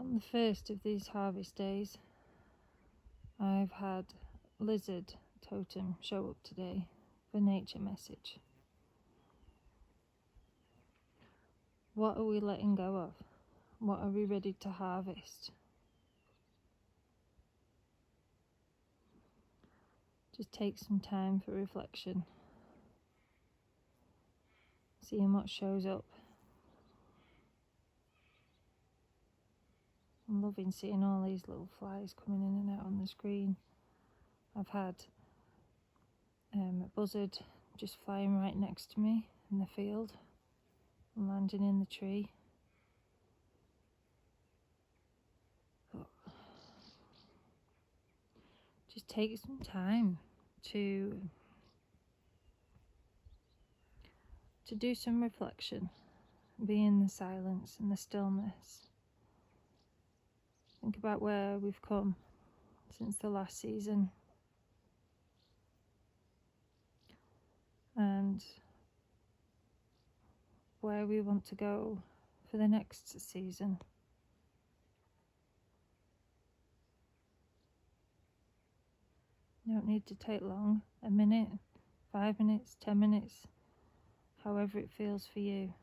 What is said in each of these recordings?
On the first of these harvest days, I've had lizard totem show up today for nature message. What are we letting go of? What are we ready to harvest? Just take some time for reflection. Seeing what shows up. I'm loving seeing all these little flies coming in and out on the screen. I've had a buzzard just flying right next to me in the field and landing in the tree. But just take some time to do some reflection, be in the silence and the stillness. Think about where we've come since the last season and where we want to go for the next season. You don't need to take long, a minute, 5 minutes, 10 minutes, however it feels for you.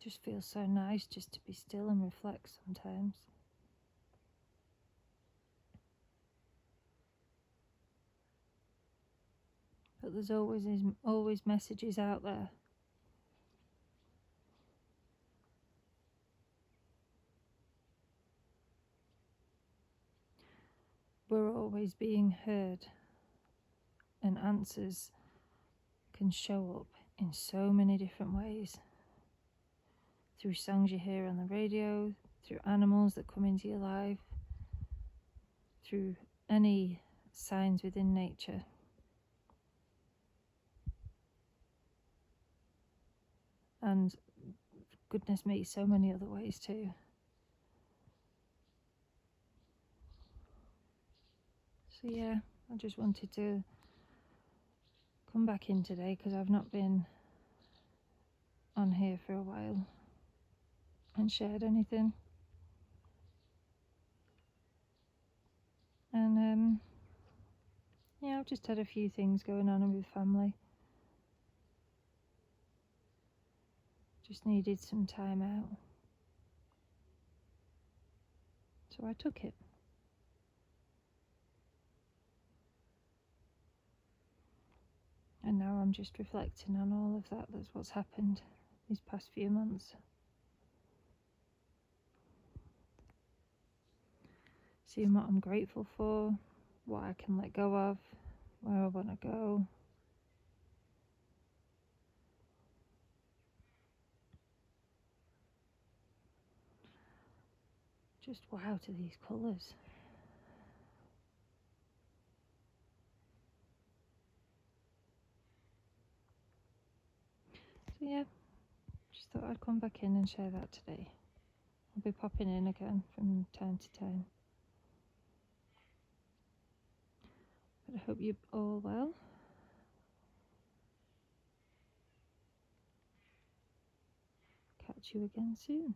Just feels so nice just to be still and reflect sometimes. But there's always messages out there. We're always being heard, and answers can show up in so many different ways. Through songs you hear on the radio, through animals that come into your life, through any signs within nature. And goodness me, so many other ways too. So yeah, I just wanted to come back in today because I've not been on here for a while and shared anything. And yeah, I've just had a few things going on with family. Just needed some time out. So I took it. And now I'm just reflecting on all of that. That's what's happened these past few months. Seeing what I'm grateful for, what I can let go of, where I want to go. Just wow to these colours. So yeah, just thought I'd come back in and share that today. I'll be popping in again from time to time. But I hope you're all well. Catch you again soon.